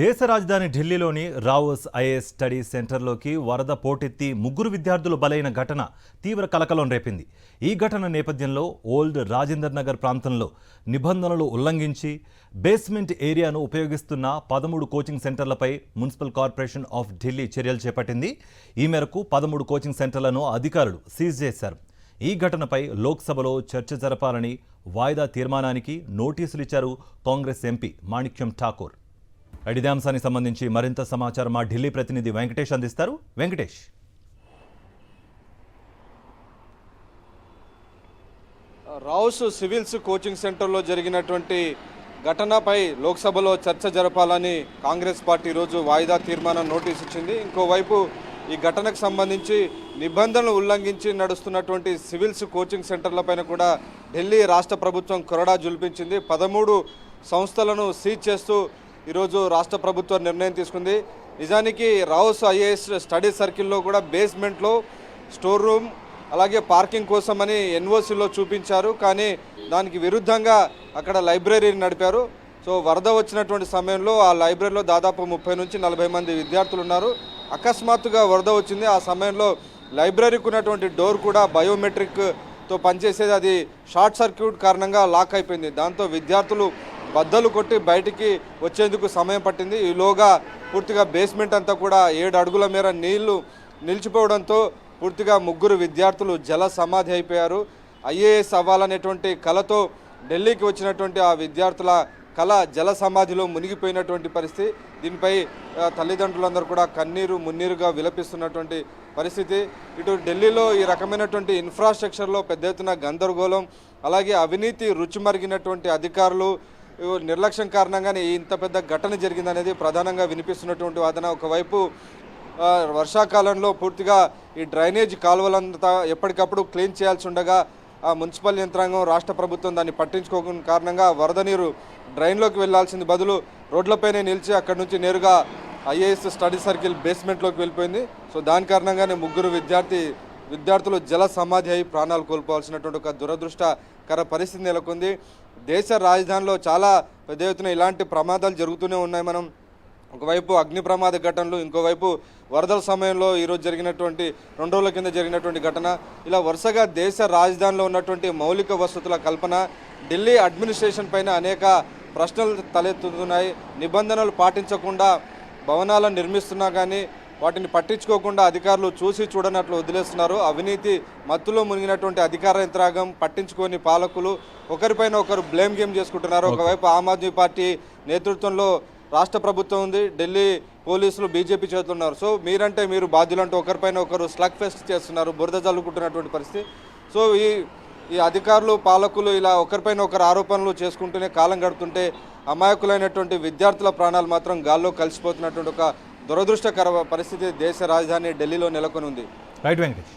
దేశ రాజధాని ఢిల్లీలోని రావోస్ ఐఏఎస్ స్టడీ సెంటర్లోకి వరద పోటెత్తి ముగ్గురు విద్యార్థులు బలైన ఘటన తీవ్ర కలకలం రేపింది. ఈ ఘటన నేపథ్యంలో ఓల్డ్ రాజేందర్ నగర్ ప్రాంతంలో నిబంధనలు ఉల్లంఘించి బేస్మెంట్ ఏరియాను ఉపయోగిస్తున్న 13 కోచింగ్ సెంటర్లపై మున్సిపల్ కార్పొరేషన్ ఆఫ్ ఢిల్లీ చర్యలు చేపట్టింది. ఈ మేరకు 13 కోచింగ్ సెంటర్లను అధికారులు సీజ్ చేశారు. ఈ ఘటనపై లోక్సభలో చర్చ జరపాలని వాయిదా తీర్మానానికి నోటీసులు ఇచ్చారు కాంగ్రెస్ ఎంపీ మాణిక్యం ఠాకూర్. ఇదే అంశానికి సంబంధించి మరింత సమాచారం మా ఢిల్లీ ప్రతినిధి వెంకటేష్ అందిస్తారు. వెంకటేష్, రావుస్ సివిల్స్ కోచింగ్ సెంటర్లో జరిగినటువంటి ఘటనపై లోక్సభలో చర్చ జరపాలని కాంగ్రెస్ పార్టీ ఈరోజు వాయిదా తీర్మానం నోటీస్ ఇచ్చింది. ఇంకోవైపు ఈ ఘటనకు సంబంధించి నిబంధనలు ఉల్లంఘించి నడుస్తున్నటువంటి సివిల్స్ కోచింగ్ సెంటర్లపైన కూడా ఢిల్లీ రాష్ట్ర ప్రభుత్వం కొరడా జుల్పించింది. 13 సంస్థలను సీజ్ చేస్తూ ఈరోజు రాష్ట్ర ప్రభుత్వం నిర్ణయం తీసుకుంది. నిజానికి రావుస్ ఐఏఎస్ స్టడీ సర్కిల్లో కూడా బేస్మెంట్లో స్టోర్ రూమ్ అలాగే పార్కింగ్ కోసమని ఎన్ఓసిలో చూపించారు. కానీ దానికి విరుద్ధంగా అక్కడ లైబ్రరీని నడిపారు. సో వరద వచ్చినటువంటి సమయంలో ఆ లైబ్రరీలో దాదాపు 30 నుంచి 40 మంది విద్యార్థులు ఉన్నారు. అకస్మాత్తుగా వరద వచ్చింది. ఆ సమయంలో లైబ్రరీకి ఉన్నటువంటి డోర్ కూడా బయోమెట్రిక్తో పనిచేసేది, అది షార్ట్ సర్క్యూట్ కారణంగా లాక్ అయిపోయింది. దాంతో విద్యార్థులు బద్దలు కొట్టి బయటికి వచ్చేందుకు సమయం పట్టింది. ఈలోగా పూర్తిగా బేస్మెంట్ అంతా కూడా 7 అడుగుల మేర నీళ్లు నిలిచిపోవడంతో పూర్తిగా ముగ్గురు విద్యార్థులు జల సమాధి అయిపోయారు. ఐఏఎస్ అవ్వాలనేటువంటి కళతో ఢిల్లీకి వచ్చినటువంటి ఆ విద్యార్థుల కళ జల సమాధిలో మునిగిపోయినటువంటి పరిస్థితి. దీనిపై తల్లిదండ్రులందరూ కూడా కన్నీరు మున్నీరుగా విలపిస్తున్నటువంటి పరిస్థితి. ఇటు ఢిల్లీలో ఈ రకమైనటువంటి ఇన్ఫ్రాస్ట్రక్చర్లో పెద్ద ఎత్తున గందరగోళం, అలాగే అవినీతి రుచిమరిగినటువంటి అధికారులు నిర్లక్ష్యం కారణంగానే ఇంత పెద్ద ఘటన జరిగిందనేది ప్రధానంగా వినిపిస్తున్నటువంటి వాదన. ఒకవైపు వర్షాకాలంలో పూర్తిగా ఈ డ్రైనేజ్ కాలువలంతా ఎప్పటికప్పుడు క్లీన్ చేయాల్సి ఉండగా ఆ మున్సిపల్ యంత్రాంగం, రాష్ట్ర ప్రభుత్వం దాన్ని పట్టించుకోని కారణంగా వరద నీరు డ్రైన్లోకి వెళ్లాల్సింది బదులు రోడ్లపైనే నిలిచి అక్కడి నుంచి నేరుగా ఐఏఎస్ స్టడీ సర్కిల్ బేస్మెంట్లోకి వెళ్ళిపోయింది. సో దాని కారణంగానే ముగ్గురు విద్యార్థులు జల సమాధి అయి ప్రాణాలు కోల్పోవాల్సినటువంటి ఒక దురదృష్టకర పరిస్థితి నెలకొంది. దేశ రాజధానిలో చాలా పెద్ద ఎత్తున ఇలాంటి ప్రమాదాలు జరుగుతూనే ఉన్నాయి. మనం ఒకవైపు అగ్ని ప్రమాద ఘటనలు, ఇంకోవైపు వరదల సమయంలో ఈరోజు జరిగినటువంటి 2 రోజుల కింద జరిగినటువంటి ఘటన, ఇలా వరుసగా దేశ రాజధానిలో ఉన్నటువంటి మౌలిక వసతుల కల్పన, ఢిల్లీ అడ్మినిస్ట్రేషన్ పైన అనేక ప్రశ్నలు తలెత్తుతున్నాయి. నిబంధనలు పాటించకుండా భవనాలను నిర్మిస్తున్నా కానీ వాటిని పట్టించుకోకుండా అధికారులు చూసి చూడనట్లు వదిలేస్తున్నారు. అవినీతి మత్తులో మునిగినటువంటి అధికార యంత్రాంగం, పట్టించుకొని పాలకులు ఒకరిపైన ఒకరు బ్లేమ్ గేమ్ చేసుకుంటున్నారు. ఒకవైపు ఆమ్ ఆద్మీ పార్టీ నేతృత్వంలో రాష్ట్ర ప్రభుత్వం ఉంది, ఢిల్లీ పోలీసులు బీజేపీ చేతులు ఉన్నారు. సో మీరంటే మీరు బాధ్యులంటూ ఒకరిపైన ఒకరు స్లగ్ ఫెస్ట్ చేస్తున్నారు, బురద జల్లుకుంటున్నటువంటి పరిస్థితి. సో ఈ అధికారులు, పాలకులు ఇలా ఒకరిపైన ఒకరు ఆరోపణలు చేసుకుంటూనే కాలం గడుపుతుంటే అమాయకులైనటువంటి విద్యార్థుల ప్రాణాలు మాత్రం గాల్లో కలిసిపోతున్నటువంటి ఒక దురదృష్టకర పరిస్థితి దేశ రాజధాని ఢిల్లీలో నెలకొని ఉంది. రైట్ వెంకటేష్.